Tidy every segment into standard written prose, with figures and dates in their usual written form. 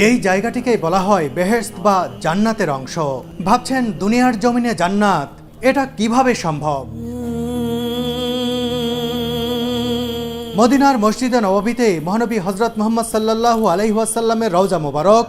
এই জায়গাটিকেই বলা হয় বেহেশত বা জান্নাতের অংশ। ভাবছেন দুনিয়ার জমিনে জান্নাত, এটা কিভাবে সম্ভব? মদিনার মসজিদে নববীতে মহানবী হযরত মুহাম্মদ সাল্লাল্লাহু আলাইহি ওয়াসাল্লামের রওজা মোবারক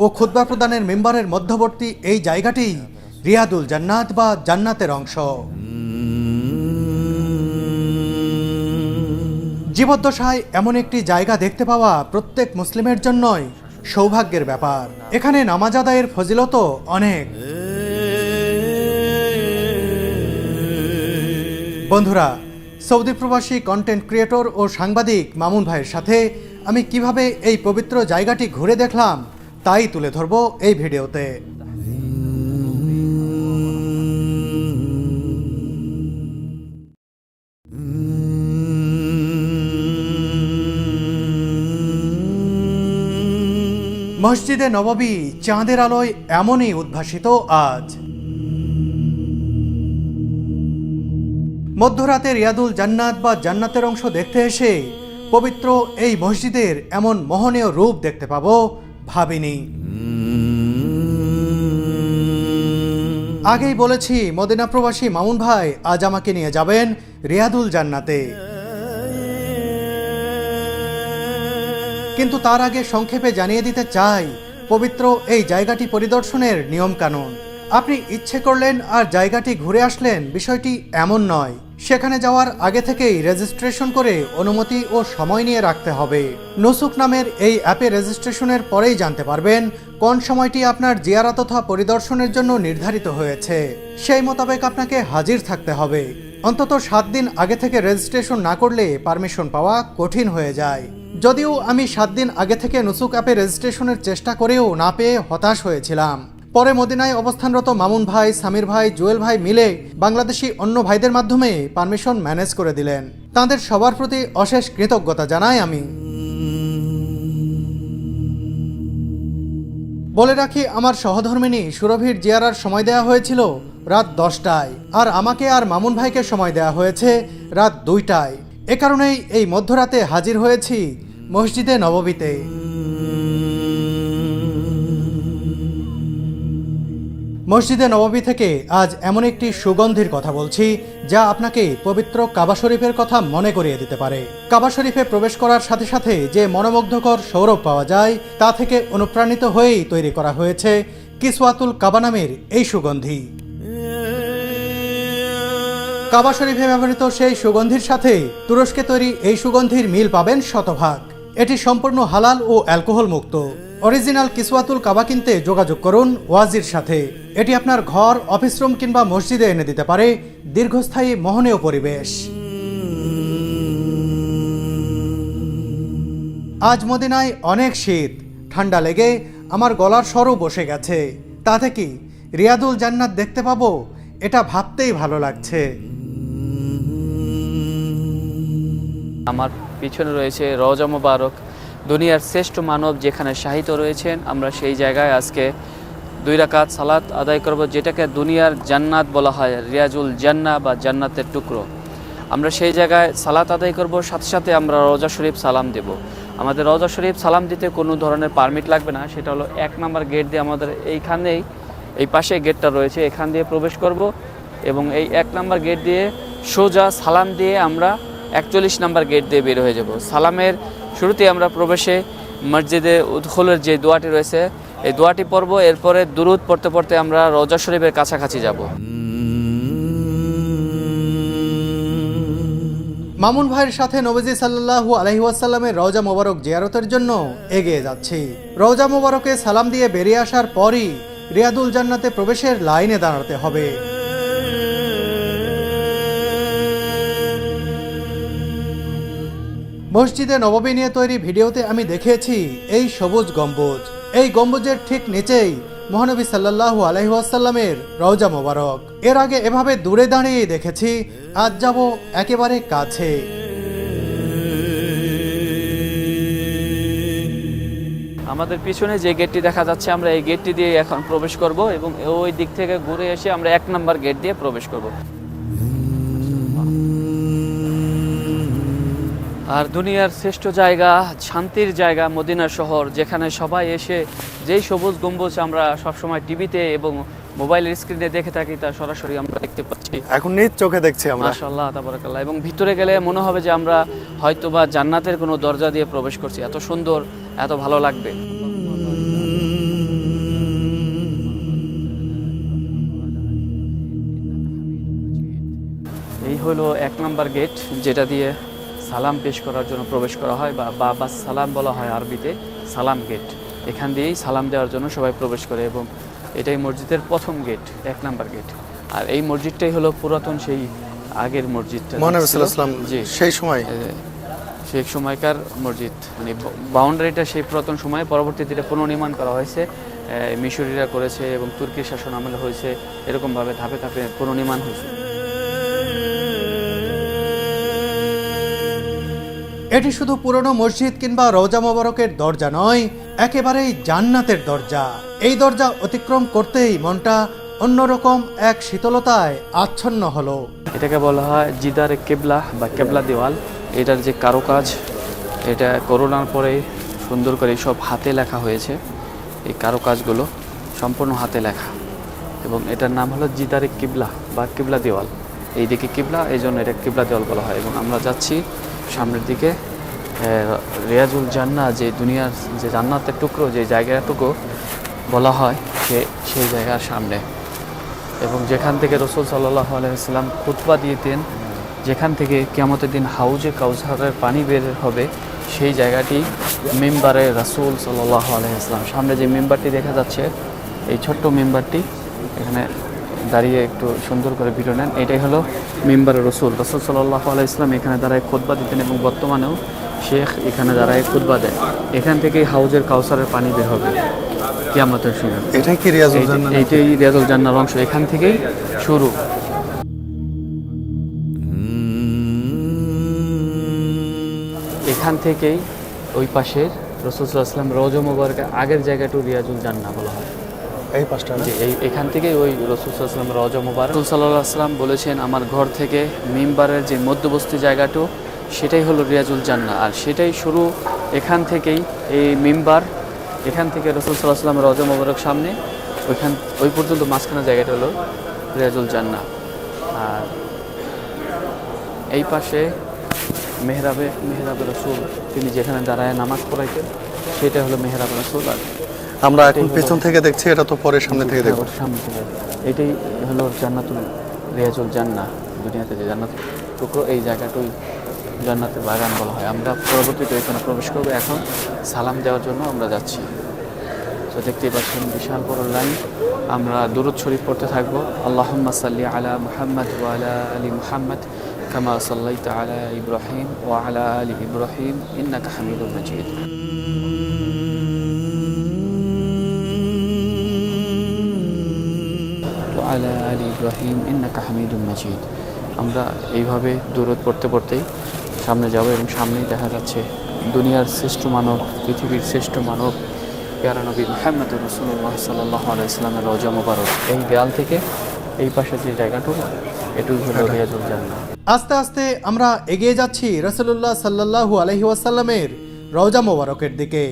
ও খুতবা প্রদানের মিম্বারের মধ্যবর্তী এই জায়গাটি রিয়াদুল জান্নাত বা জান্নাতের অংশ। জীবদ্দশায় এমন একটি জায়গা দেখতে পাওয়া প্রত্যেক মুসলিমের জন্যই সৌভাগ্যের ব্যাপার। এখানে নামাজ আদায়ের ফজিলতও অনেক। বন্ধুরা, সৌদি প্রবাসী কন্টেন্ট ক্রিয়েটর ও সাংবাদিক মামুন ভাইয়ের সাথে আমি কিভাবে এই পবিত্র জায়গাটি ঘুরে দেখলাম তাই তুলে ধরব এই ভিডিওতে। মসজিদে নববী চাঁদের আলোয় এমনই উদ্ভাসিত আজ। মধ্যরাতে রিয়াদুল জান্নাত বা জান্নাতের অংশ দেখতে এসে পবিত্র এই মসজিদের এমন মোহনীয় রূপ দেখতে পাবো ভাবিনি। আগেই বলেছি মদিনা প্রবাসী মামুন ভাই আজ আমাকে নিয়ে যাবেন রিয়াদুল জান্নাতে। কিন্তু তার আগে সংক্ষেপে জানিয়ে দিতে চাই পবিত্র এই জায়গাটি পরিদর্শনের নিয়ম কানুন। আপনি ইচ্ছে করলেন আর জায়গাটি ঘুরে আসলেন, বিষয়টি এমন নয়। সেখানে যাওয়ার আগে থেকেই রেজিস্ট্রেশন করে অনুমতি ও সময় নিয়ে রাখতে হবে। নুসুক নামের এই অ্যাপে রেজিস্ট্রেশনের পরেই জানতে পারবেন কোন সময়টি আপনার জিয়ারত তথা পরিদর্শনের জন্য নির্ধারিত হয়েছে। সেই মোতাবেক আপনাকে হাজির থাকতে হবে। অন্তত 7 দিন আগে থেকে রেজিস্ট্রেশন না করলে পারমিশন পাওয়া কঠিন হয়ে যায়। যদিও আমি 7 দিন আগে থেকে নুসুক অ্যাপে রেজিস্ট্রেশনের চেষ্টা করেও না পেয়ে হতাশ হয়েছিলাম। পরে মদিনায় অবস্থানরত মামুন ভাই, সামির ভাই, জুয়েল ভাই মিলে বাংলাদেশি অন্য ভাইদের মাধ্যমে পারমিশন ম্যানেজ করে দিলেন। তাদের সবার প্রতি অশেষ কৃতজ্ঞতা জানাই আমি। বলে রাখি, আমার সহধর্মিনী সুরভির জিয়ারার সময় দেওয়া হয়েছিল রাত 10টায়, আর আমাকে আর মামুন ভাইকে সময় দেওয়া হয়েছে রাত 2টায়। এ কারণেই এই মধ্যরাতে হাজির হয়েছি মসজিদে নববীতে। মসজিদে নববী থেকে আজ এমন একটি সুগন্ধির কথা বলছি যা আপনাকে পবিত্র কাবা শরীফের কথা মনে করিয়ে দিতে পারে। কাবা শরীফে প্রবেশ করার সাথে সাথে যে মনোমুগ্ধকর সৌরভ পাওয়া যায় তা থেকে অনুপ্রাণিত হয়েই তৈরি করা হয়েছে কিসওয়াতুল কাবা নামের এই সুগন্ধি। কাবা শরীফে ব্যবহৃত সেই সুগন্ধির সাথে তুরস্কে তৈরি এই সুগন্ধির মিল পাবেন শতভাগ। এটি সম্পূর্ণ হালাল ও অ্যালকোহল মুক্ত। অরিজিনাল কিসওয়াতুল কাবা কিনতে যোগাযোগ করুন ওয়াজির সাথে। এটি আপনার ঘর, অফিস রুম কিংবা মসজিদে এনে দিতে পারে দীর্ঘস্থায়ী মোহনীয় পরিবেশ। আজ মদিনায় অনেক শীত, ঠান্ডা লেগে আমার গলার স্বরও বসে গেছে। তাতে কি রিয়াদুল জান্নাত দেখতে পাবো, এটা ভাবতেই ভালো লাগছে। আমার পিছনে রয়েছে রওজা মোবারক, দুনিয়ার শ্রেষ্ঠ মানব যেখানে শাহিত রয়েছেন। আমরা সেই জায়গায় আজকে 2 রাকাত সালাত আদায় করব, যেটাকে দুনিয়ার জান্নাত বলা হয়, রিয়াজুল জান্নাহ বা জান্নাতের টুকরো। আমরা সেই জায়গায় সালাত আদায় করব, সাথে সাথে আমরা রওজা শরীফ সালাম দেব। আমাদের রওজা শরীফ সালাম দিতে কোনো ধরনের পারমিট লাগবে না। সেটা হলো 1 নম্বর গেট দিয়ে, আমাদের এইখানেই এই পাশে গেটটা রয়েছে, এখান দিয়ে প্রবেশ করব এবং এই 1 নম্বর গেট দিয়ে সোজা সালাম দিয়ে আমরা 41 নম্বর গেট দিয়ে বের হয়ে যাব। সালামের শুরুতে আমরা প্রবেশে মসজিদে উদখুলের যে দোয়াটি রয়েছে এই দোয়াটি পড়ব। এরপরে দুরুদ পড়তে পড়তে আমরা রওজা শরীফের কাছাকাছি যাব। মামুন ভাইয়ের সাথে নবীজি সাল্লাল্লাহু আলাইহি ওয়াসাল্লামের রওজা মোবারক জিয়ারতের জন্য এগিয়ে যাচ্ছি। রওজা মোবারকে সালাম দিয়ে বেরিয়ে আসার পরই রিয়াদুল জান্নাতে প্রবেশের লাইনে দাঁড়াতে হবে। মসজিদে নববী নিয়ে তৈরি ভিডিওতে আমি দেখেছি এই সবুজ গম্বুজ। এই গম্বুজের ঠিক নিচেই মহানবী সাল্লাল্লাহু আলাইহি ওয়াসাল্লামের রওজা মোবারক। এর আগে এভাবে দূরে দাঁড়িয়ে দেখেছি, আজ যাব একেবারে কাছে। আমাদের পিছনে যে গেটটি দেখা যাচ্ছে আমরা এই গেটটি দিয়ে এখন প্রবেশ করব এবং ওই দিক থেকে ঘুরে এসে আমরা 1 নম্বর গেট দিয়ে প্রবেশ করব। আর দুনিয়ার শ্রেষ্ঠ জায়গা, শান্তির জায়গা মদিনা শহর, যেখানে সবাই এসে যেই সবুজ গম্বুজ আমরা সবসময় টিভিতে এবং মোবাইলের স্ক্রিনে দেখে থাকি তা সরাসরি আমরা দেখতে পাচ্ছি। এখন নিজ চোখে দেখছি আমরা। মাশাআল্লাহ তাবারাকাল্লাহ। এবং ভিতরে গেলে মনে হবে যে আমরা হয়তোবা জান্নাতের কোনো দরজা দিয়ে প্রবেশ করছি। এত সুন্দর, এত ভালো লাগবে। এই হলো 1 নম্বর গেট, যেটা দিয়ে সালাম পেশ করার জন্য প্রবেশ করা হয়, বা বাবা সালাম বলা হয় আরবিতে, সালাম গেট। এখান দিয়েই সালাম দেওয়ার জন্য সবাই প্রবেশ করে এবং এটাই মসজিদের প্রথম গেট, 1 নম্বর গেট। আর এই মসজিদটাই হলো পুরাতন সেই আগের মসজিদটা, মহানবী সাল্লাল্লাহু আলাইহি ওয়াসাল্লাম জি সেই সময় সেই সময়কার মসজিদ, মানে বাউন্ডারিটা সেই পুরাতন সময়ে, পরবর্তীতে এটা পুনর্নির্মাণ করা হয়েছে, মিশরীরা করেছে এবং তুর্কি শাসন আমলে হয়েছে, এরকমভাবে ধাপে ধাপে পুনর্নির্মাণ হয়েছে। এটি শুধু পুরনো মসজিদ কিংবা রওজা মোবারকের দরজা নয়, একেবারেই জান্নাতের দরজা। এই দরজা অতিক্রম করতেই মনটা অন্যরকম এক শীতলতায় আচ্ছন্ন হলো। এটাকে বলা হয় জিদারে কেবলা বা কেবলা দেওয়াল। এটার যে কারুকাজ, এটা করোনার পরে সুন্দর করে সব হাতে লেখা হয়েছে। এই কারুকাজগুলো সম্পূর্ণ হাতে লেখা এবং এটার নাম হলো জিদারে কিবলা বা কিবলা দেওয়াল। এই দিকে কিবলা, এই জন্য এটা কিবলা দেওয়াল বলা হয়। এবং আমরা যাচ্ছি সামনের দিকে রিয়াজুল জান্নাহ, যে দুনিয়ার যে জান্নাতের টুকরো, যে জায়গাটুকু বলা হয় সেই জায়গার সামনে, এবং যেখান থেকে রাসূল সাল্লাল্লাহু আলাইহি ওয়াসাল্লাম খুতবা দিতেন, যেখান থেকে কিয়ামতের দিন হাউজে কাউসারের পানি বের হবে, সেই জায়গাটি মিম্বারে রাসূল সাল্লাল্লাহু আলাইহি ওয়াসাল্লাম। সামনে যে মিম্বারটি দেখা যাচ্ছে, এই ছোট্ট মিম্বারটি, এখানে দাঁড়িয়ে একটু সুন্দর করে ভিডিও নেন। এটাই হলো মিম্বারে রাসূল সাল্লাল্লাহু আলাইহি ওয়াসাল্লাম এখানে দাঁড়ায় খুতবা দিতেন এবং বর্তমানেও শেখ এখানে দাঁড়ায় খুতবা দেয়। এখান থেকেই হাউজের কাউসারের পানি বের হবে কিয়ামতের সময়। এটাই কি রিয়াজুল জান্নাহ? এইটাই রিয়াজুল জান্নাহর অংশ, এখান থেকেই শুরু। এখান থেকেই ওই পাশের রাসূল সাল্লাল্লাহু আলাইহি ওয়াসাল্লাম রওজা মুবারকের আগের জায়গাটা রিয়াজুল জান্নাহ বলা হয়। এই পাঁচটা না? যে এখান থেকেই ওই রাসূল সাল্লাল্লাহু আলাইহি ওয়াসাল্লাম রওজা মুবারক। রাসূল সাল্লাল্লাহু আলাইহি ওয়াসাল্লাম বলেছেন, আমার ঘর থেকে মিম্বারের যে মধ্যবর্তী জায়গাটা, সেটাই হলো রিয়াজুল জান্নাহ। আর সেটাই শুরু এখান থেকেই, এই মিম্বার, এখান থেকে রাসূল সাল্লাল্লাহু আলাইহি ওয়াসাল্লাম রওজা মুবারক সামনে, ওই পর্যন্ত মাঝখানে জায়গাটা হলো রিয়াজুল জান্নাহ। আর এই পাশে মেহরাবে রাসূল, তিনি যেখানে দাঁড়ায় নামাজ পড়াইতেন, সেটা হলো মেহরাবে রাসূল। আর আমরা এখন পেছন থেকে দেখছি, এটা তো পরে সামনে থেকে দেখব। সামনে থেকে এটাই হলো জান্নাতুল রিয়াজুল জান্নাহ, দুনিয়াতে যে জান্নাত টুকরো, এই জায়গাটাই জান্নাতের বাগান বলা হয়। আমরা পরবর্তীতে এখানে প্রবেশ করবো। এখন সালাম দেওয়ার জন্য আমরা যাচ্ছি। তো দেখতেই পাচ্ছেন বিশাল বড় লাইন। আমরা দুরূদ শরীফ পড়তে থাকবো। আল্লাহুম্মা সাল্লি আলা মুহাম্মাদ ওয়া আলা আলি মুহাম্মাদ কামা সাল্লাইতা আলা ইব্রাহিম ওয়া আলা আলি ইব্রাহিম ইন্নাকা হামিদুম মাজিদ। আলা আলি ইব্রাহিম ইন্নাকা হামিদুম মাজিদ। আমরা এইভাবে দুরূদ পড়তে পড়তেই সামনে যাব এবং সামনেই দেখা যাচ্ছে দুনিয়ার শ্রেষ্ঠ মানব, পৃথিবীর শ্রেষ্ঠ মানব, প্যারা নবী মুহাম্মদুর রাসূলুল্লাহ সাল্লাল্লাহু আলাইহি ওয়াসাল্লামের রওজা মুবারক। এই দেয়াল থেকে এই পাশে যে জায়গাটুকু, এটুকু হলো রিয়াজুল জান্নাহ। আস্তে আস্তে আমরা এগিয়ে যাচ্ছি রাসূলুল্লাহ সাল্লাল্লাহু আলাইহি ওয়াসাল্লামের রওজা মোবারকের দিকে।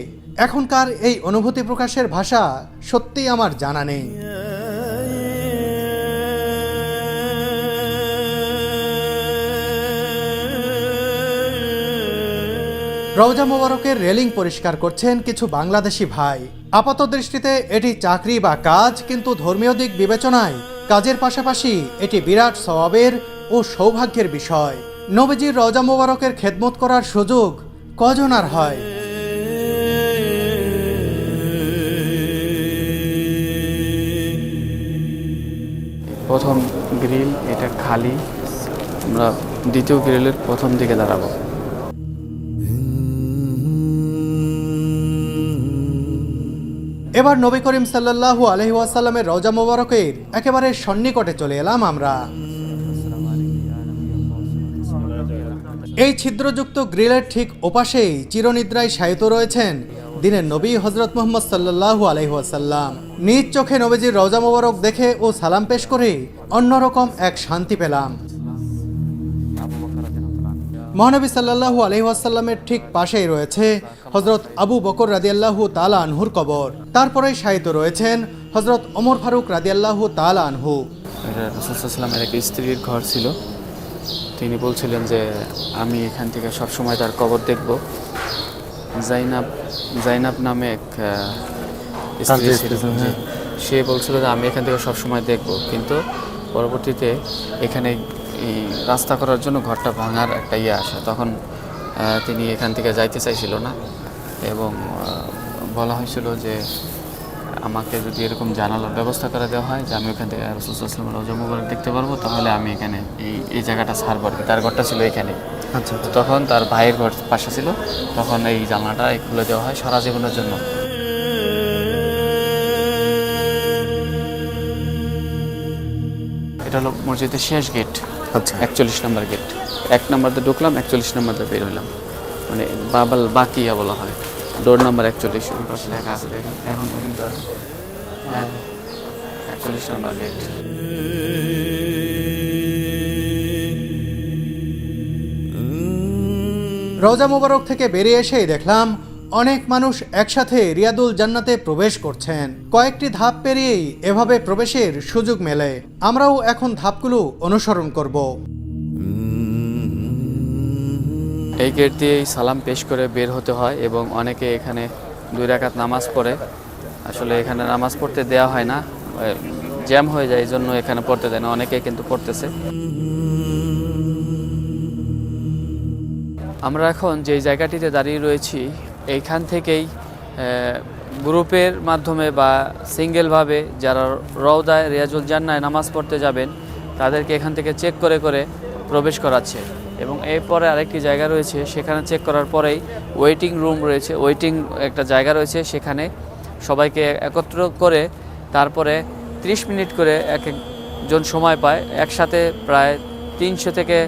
এখনকার এই অনুভূতি প্রকাশের ভাষা সত্যিই আমার জানা নেই। রওজা মোবারকের রেলিং পরিষ্কার করছেন কিছু বাংলাদেশি ভাই। আপাত দৃষ্টিতে এটি চাকরি বা কাজ, কিন্তু ধর্মীয় দিক বিবেচনায় কাজের পাশাপাশি এটি বিরাট সওয়াবের ও সৌভাগ্যের বিষয়। নবীজির রওজা মোবারকের খেদমত করার সুযোগ কজন আর হয়? প্রথম গ্রিল এটা খালি, আমরা দ্বিতীয় গ্রিলের প্রথম দিকে দাঁড়াবো। এবার নবী করিম সাল্লাল্লাহু আলাইহি ওয়াসাল্লামের রওজা মোবারকের একেবারে সন্নিকটে চলে এলাম আমরা। এই ছিদ্রযুক্ত গ্রিলের ঠিক ওপাশেই চিরনিদ্রায় শায়িত রয়েছেন দিনের নবী হযরত মুহাম্মদ সাল্লাল্লাহু আলাইহি ওয়াসাল্লাম। নিজ চোখে নবীজির রওজা মোবারক দেখে ও সালাম পেশ করে অন্যরকম এক শান্তি পেলাম। মহানবী সাল্লাল্লাহু আলাইহি ওয়াসাল্লামের ঠিক পাশেই রয়েছে হযরত আবু বকর রাদিয়াল্লাহু তাআলা আনহুর কবর। তারপরেই শায়িত রয়েছেন হযরত ওমর ফারুক রাদিয়াল্লাহু তাআলা আনহু। এটা রাসূল সাল্লাল্লাহু আলাইহি ওয়াসাল্লামের এক স্ত্রীর ঘর ছিল। তিনি বলছিলেন যে আমি এখান থেকে সবসময় তার কবর দেখব। জাইনাব নামে এক স্ত্রী ছিল, সে বলছিল যে আমি এখান থেকে সবসময় দেখব, কিন্তু পরবর্তীতে এখানে এই রাস্তা করার জন্য ঘরটা ভাঙার একটা আসে, তখন তিনি এখান থেকে যাইতে চাইছিল না এবং বলা হয়েছিল যে আমাকে যদি এরকম জানালার ব্যবস্থা করে দেওয়া হয় যে আমি ওখান থেকে রাসূল সাল্লাল্লাহু আলাইহি ওয়াসাল্লামের রওজা মুবারক দেখতে পারবো, তাহলে আমি এখানে এই জায়গাটা ছাড়ব আর কি। তার ঘরটা ছিল এখানে। আচ্ছা, তখন তার ভাইয়ের ঘর পাশে ছিল, তখন এই জানলাটা খুলে দেওয়া হয় সারা জীবনের জন্য। এটা হলো মসজিদের শেষ গেট। আচ্ছা, 41 নম্বর গেট। 1 নম্বর দিয়ে ঢুকলাম, 41 নম্বর দিয়ে বের হলাম, মানে বাবাল বাকিয়া বলা হয়। ডোর নাম্বার 41 ওই পাশে লেখা আছে, দেখুন এখন পর্যন্ত 41 নম্বর গেট। রওজা মুবারক থেকে বেরিয়ে এসেই দেখলাম অনেক মানুষ একসাথে রিয়াদুল জান্নাতে প্রবেশ করছেন। কয়েকটি ধাপ পেরিয়েই এভাবে প্রবেশের সুযোগ মেলে। আমরাও এখন ধাপগুলো অনুসরণ করব। এই গেট দিয়েই সালাম পেশ করে বের হতে হয় এবং অনেকে এখানে 2 রাকাত নামাজ পড়ে। আসলে এখানে নামাজ পড়তে দেওয়া হয় না, জ্যাম হয়ে যায়, এই জন্য এখানে পড়তে দেয় না। অনেকে কিন্তু পড়তেছে। আমরা এখন যেই জায়গাটিতে দাঁড়িয়ে রয়েছি, এইখান থেকেই গ্রুপের মাধ্যমে বা সিঙ্গেলভাবে যারা রওদায় রিয়াজুল জান্নায় নামাজ পড়তে যাবেন তাদেরকে এখান থেকে চেক করে করে প্রবেশ করাচ্ছে। এবং এরপরে আরেকটি জায়গা রয়েছে, সেখানে চেক করার পরেই ওয়েটিং রুম রয়েছে, ওয়েটিং একটা জায়গা রয়েছে, সেখানে সবাইকে একত্র করে তারপরে 30 মিনিট করে এক একজন সময় পায়। একসাথে প্রায় 300 থেকে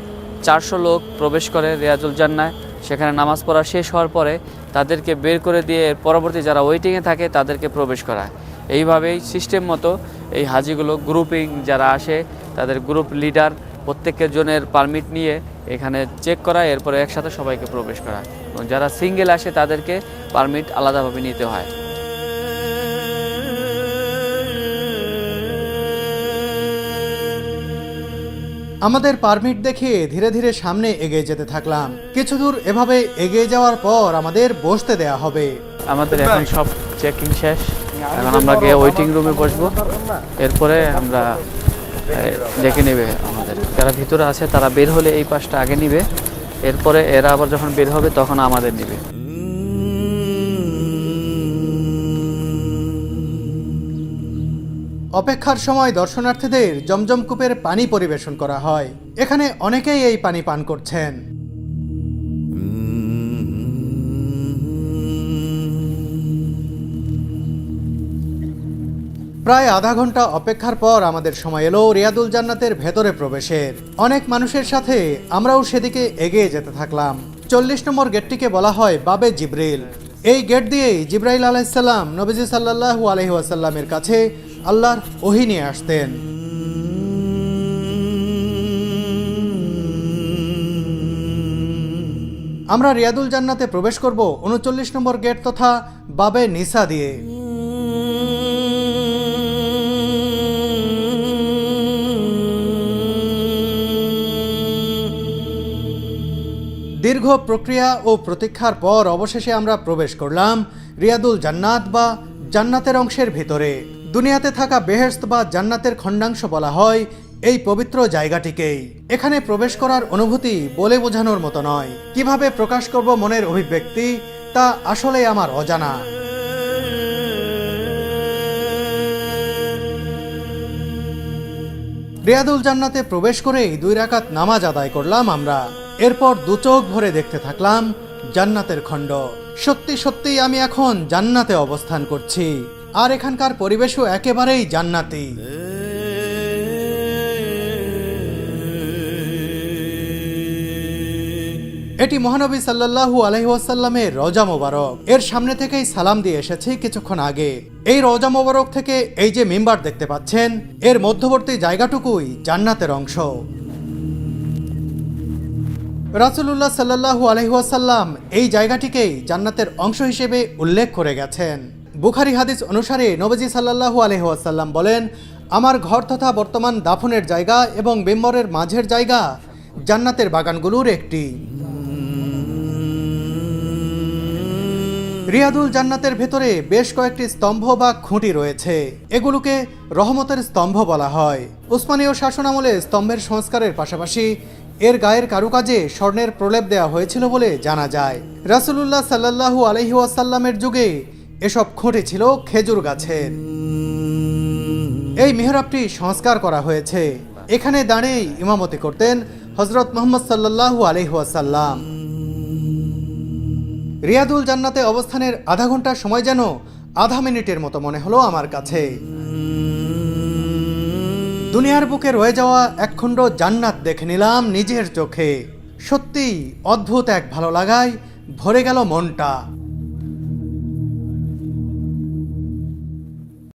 400 লোক প্রবেশ করে রিয়াজুল জান্নায়। সেখানে নামাজ পড়া শেষ হওয়ার পরে তাদেরকে বের করে দিয়ে পরবর্তী যারা ওয়েটিংয়ে থাকে তাদেরকে প্রবেশ করায়। এইভাবেই সিস্টেম মতো এই হাজিগুলো গ্রুপিং যারা আসে তাদের গ্রুপ লিডার প্রত্যেকের জনের পারমিট নিয়ে এখানে চেক করায়, এরপরে একসাথে সবাইকে প্রবেশ করায়। এবং যারা সিঙ্গেল আসে তাদেরকে পারমিট আলাদাভাবে নিতে হয়। আমাদের পারমিট দেখে ধীরে ধীরে সামনে এগিয়ে যেতে থাকলাম। কিছু দূর এভাবে এগিয়ে যাওয়ার পর আমাদের বসতে দেয়া হবে। আমাদের এখন সব চেকিং শেষ, এখন আমরা গিয়ে ওয়েটিং রুমে বসবো। এরপরে আমরা দেখে নেবে আমাদের যারা ভিতরে আছে, তারা বের হলে এই পাশটা আগে নিবে, এরপরে এরা আবার যখন বের হবে তখন আমাদের নিবে। অপেক্ষার সময় দর্শনার্থীদের জমজম কূপের পানি পরিবেশন করা হয়। এখানে অনেকেই এই পানি পান করছেন। প্রায় আধা ঘন্টা অপেক্ষার পর আমাদের সময় এলো রিয়াদুল জান্নাতের ভেতরে প্রবেশের। অনেক মানুষের সাথে আমরাও সেদিকে এগিয়ে যেতে থাকলাম। 40 নম্বর গেটটিকে বলা হয় বাবে জিব্রিল। এই গেট দিয়েই জিব্রাইল আলাইহিস সালাম নবীজি সাল্লাল্লাহু আলাইহি ওয়াসাল্লামের কাছে আল্লাহর ওহী নিয়ে আসতেন। আমরা রিয়াদুল জান্নাতে প্রবেশ করব 39 নম্বর গেট তথা বাবে নিসা দিয়ে। দীর্ঘ প্রক্রিয়া ও প্রতীক্ষার পর অবশেষে আমরা প্রবেশ করলাম রিয়াদুল জান্নাত বা জান্নাতের অংশের ভিতরে। দুনিয়াতে থাকা বেহেশত বা জান্নাতের খণ্ডাংশ বলা হয় এই পবিত্র জায়গাটিকেই। এখানে প্রবেশ করার অনুভূতি বলে বোঝানোর মতো নয়। কিভাবে প্রকাশ করব মনের অভিব্যক্তি তা আসলে আমার অজানা। রিয়াদুল জান্নাতে প্রবেশ করেই 2 রাকাত নামাজ আদায় করলাম আমরা। এরপর 2 চোখ ভরে দেখতে থাকলাম জান্নাতের খণ্ড। সত্যি সত্যি আমি এখন জান্নাতে অবস্থান করছি, আর এখানকার পরিবেশও একেবারেই জান্নাতি। এটি মহানবী সাল্লাল্লাহু আলাইহি ওয়াসাল্লামের রওজা মোবারক। এর সামনে থেকেই সালাম দিয়ে এসেছি কিছুক্ষণ আগে। এই রওজা মোবারক থেকে এই যে মিম্বার দেখতে পাচ্ছেন, এর মধ্যবর্তী জায়গাটুকুই জান্নাতের অংশ। রাসূলুল্লাহ সাল্লাল্লাহু আলাইহি ওয়াসাল্লাম এই জায়গাটিকেই জান্নাতের অংশ হিসেবে উল্লেখ করে গেছেন। বুখারী হাদিস অনুসারে নবীজি সাল্লাল্লাহু আলাইহি ওয়াসাল্লাম বলেন, আমার ঘর তথা বর্তমান দাফনের জায়গা এবং মেম্বরের মাঝের জায়গা জান্নাতের বাগানগুলোর একটি। রিয়াদুল জান্নাতের ভেতরে বেশ কয়েকটি স্তম্ভ বা খুঁটি রয়েছে। এগুলোকে রহমতের স্তম্ভ বলা হয়। উসমানীয় শাসনামলে স্তম্ভের সংস্কারের পাশাপাশি এর গায়ের কারুকাজে স্বর্ণের প্রলেপ দেওয়া হয়েছিল বলে জানা যায়। রাসূলুল্লাহ সাল্লাল্লাহু আলাইহি ওয়াসাল্লামের যুগে এসব খুঁটি ছিল খেজুর গাছের। এই মিহরাবটি সংস্কার করা হয়েছে। এখানে দাঁড়িয়ে ইমামতি করতেন হযরত মুহাম্মদ সাল্লাল্লাহু আলাইহি ওয়াসাল্লাম। রিয়াদুল জান্নাতে অবস্থানের আধা ঘন্টার সময় যেন আধা মিনিটের মতো মনে হলো আমার কাছে। দুনিয়ার বুকে রয়ে যাওয়া একখণ্ড জান্নাত দেখে নিলাম নিজের চোখে। সত্যি অদ্ভুত এক ভালো লাগায় ভরে গেল মনটা।